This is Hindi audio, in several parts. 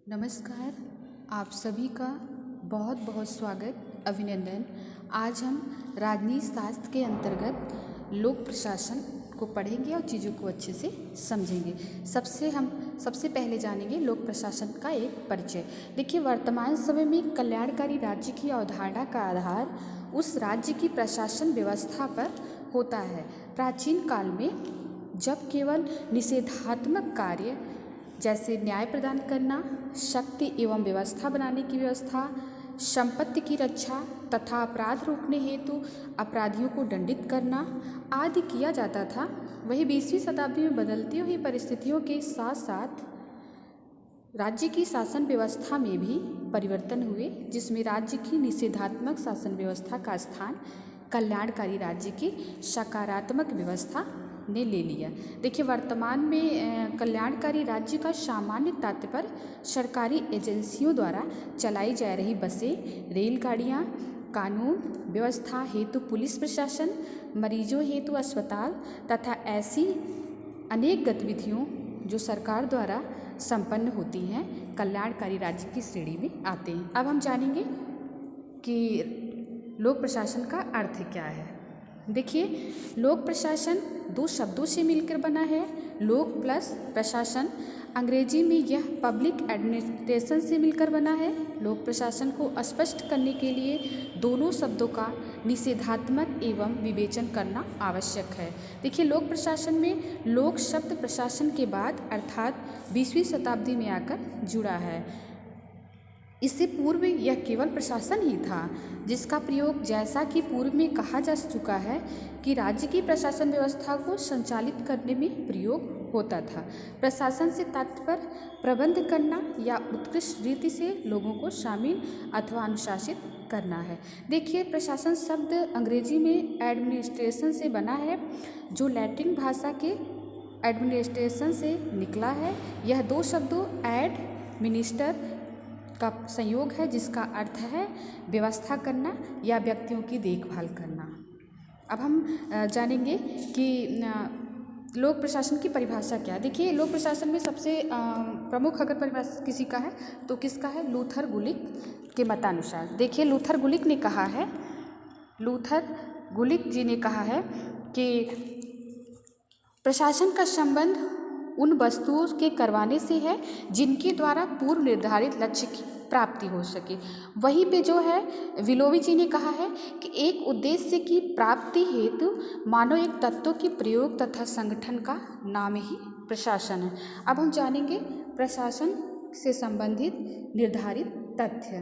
नमस्कार। आप सभी का बहुत बहुत स्वागत, अभिनंदन। आज हम राजनीति शास्त्र के अंतर्गत लोक प्रशासन को पढ़ेंगे और चीज़ों को अच्छे से समझेंगे। सबसे पहले जानेंगे लोक प्रशासन का एक परिचय। देखिए, वर्तमान समय में कल्याणकारी राज्य की अवधारणा का आधार उस राज्य की प्रशासन व्यवस्था पर होता है। प्राचीन काल में जब केवल निषेधात्मक कार्य जैसे न्याय प्रदान करना, शक्ति एवं व्यवस्था बनाने की व्यवस्था, संपत्ति की रक्षा तथा अपराध रोकने हेतु अपराधियों को दंडित करना आदि किया जाता था, वही 20वीं शताब्दी में बदलती हुई परिस्थितियों के साथ साथ राज्य की शासन व्यवस्था में भी परिवर्तन हुए, जिसमें राज्य की निषेधात्मक शासन व्यवस्था का स्थान कल्याणकारी राज्य की सकारात्मक व्यवस्था ने ले लिया। देखिए, वर्तमान में कल्याणकारी राज्य का सामान्य तात्पर्य सरकारी एजेंसियों द्वारा चलाई जा रही बसें, रेलगाड़ियाँ, कानून व्यवस्था हेतु पुलिस प्रशासन, मरीजों हेतु अस्पताल तथा ऐसी अनेक गतिविधियों जो सरकार द्वारा संपन्न होती हैं, कल्याणकारी राज्य की श्रेणी में आते हैं। अब हम जानेंगे कि लोक प्रशासन का अर्थ क्या है। देखिए, लोक प्रशासन दो शब्दों से मिलकर बना है। लोक प्लस प्रशासन, अंग्रेजी में यह पब्लिक एडमिनिस्ट्रेशन से मिलकर बना है। लोक प्रशासन को स्पष्ट करने के लिए दोनों शब्दों का निषेधात्मक एवं विवेचन करना आवश्यक है। देखिए, लोक प्रशासन में लोक शब्द प्रशासन के बाद अर्थात 20वीं शताब्दी में आकर जुड़ा है। इससे पूर्व यह केवल प्रशासन ही था, जिसका प्रयोग जैसा कि पूर्व में कहा जा चुका है कि राज्य की प्रशासन व्यवस्था को संचालित करने में प्रयोग होता था। प्रशासन से तात्पर्य प्रबंध करना या उत्कृष्ट रीति से लोगों को शामिल अथवा अनुशासित करना है। देखिए, प्रशासन शब्द अंग्रेजी में एडमिनिस्ट्रेशन से बना है, जो लैटिन भाषा के एडमिनिस्ट्रेशन से निकला है। यह दो शब्दों एड मिनिस्टर का संयोग है, जिसका अर्थ है व्यवस्था करना या व्यक्तियों की देखभाल करना। अब हम जानेंगे कि लोक प्रशासन की परिभाषा क्या है। देखिए, लोक प्रशासन में सबसे प्रमुख अगर परिभाषा किसी का है तो किसका है? लूथर गुलिक के मतानुसार। देखिए, लूथर गुलिक जी ने कहा है कि प्रशासन का संबंध उन वस्तुओं के करवाने से है जिनके द्वारा पूर्व निर्धारित लक्ष्य की प्राप्ति हो सके। वहीं पे जो है विलोवी जी ने कहा है कि एक उद्देश्य की प्राप्ति हेतु मानव एक तत्वों की प्रयोग तथा संगठन का नाम ही प्रशासन है। अब हम जानेंगे प्रशासन से संबंधित निर्धारित तथ्य।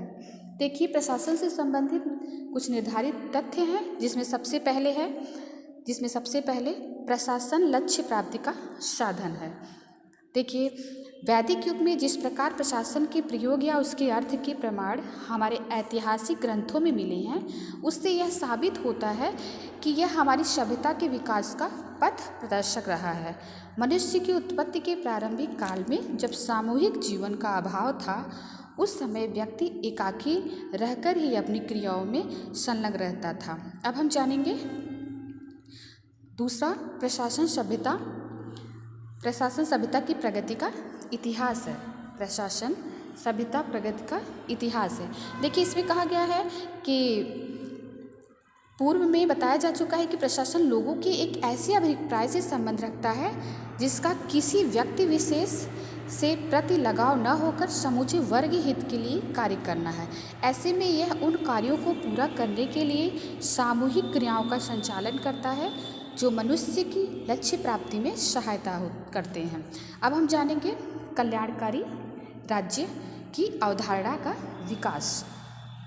देखिए, प्रशासन से संबंधित कुछ निर्धारित तथ्य हैं, जिसमें सबसे पहले प्रशासन लक्ष्य प्राप्ति का साधन है। देखिए, वैदिक युग में जिस प्रकार प्रशासन के प्रयोग या उसके अर्थ के प्रमाण हमारे ऐतिहासिक ग्रंथों में मिले हैं, उससे यह साबित होता है कि यह हमारी सभ्यता के विकास का पथ प्रदर्शक रहा है। मनुष्य की उत्पत्ति के प्रारंभिक काल में जब सामूहिक जीवन का अभाव था, उस समय व्यक्ति एकाकी रहकर ही अपनी क्रियाओं में संलग्न रहता था। अब हम जानेंगे दूसरा, प्रशासन सभ्यता की प्रगति का इतिहास है। प्रशासन सभ्यता प्रगति का इतिहास है। देखिए, इसमें कहा गया है कि पूर्व में बताया जा चुका है कि प्रशासन लोगों के एक ऐसे अभिप्राय से संबंध रखता है जिसका किसी व्यक्ति विशेष से प्रति लगाव न होकर समूचे वर्ग हित के लिए कार्य करना है। ऐसे में यह उन कार्यों को पूरा करने के लिए सामूहिक क्रियाओं का संचालन करता है जो मनुष्य की लक्ष्य प्राप्ति में सहायता करते हैं। अब हम जानेंगे कल्याणकारी राज्य की अवधारणा का विकास।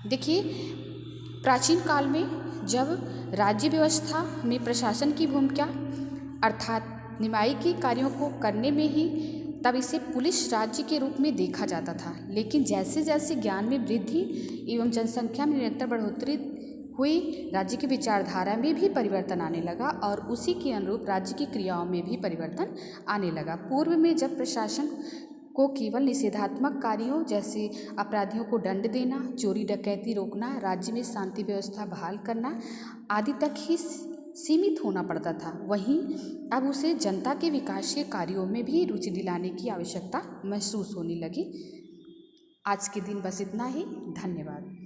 देखिए, प्राचीन काल में जब राज्य व्यवस्था में प्रशासन की भूमिका अर्थात न्यायिक कार्यों को करने में ही, तब इसे पुलिस राज्य के रूप में देखा जाता था। लेकिन जैसे जैसे ज्ञान में वृद्धि एवं जनसंख्या में निरंतर बढ़ोतरी हुई, राज्य की विचारधारा में भी परिवर्तन आने लगा और उसी के अनुरूप राज्य की क्रियाओं में भी परिवर्तन आने लगा। पूर्व में जब प्रशासन को केवल निषेधात्मक कार्यों जैसे अपराधियों को दंड देना, चोरी डकैती रोकना, राज्य में शांति व्यवस्था बहाल करना आदि तक ही सीमित होना पड़ता था, वहीं अब उसे जनता के विकास के कार्यों में भी रुचि दिलाने की आवश्यकता महसूस होने लगी। आज के दिन बस इतना ही। धन्यवाद।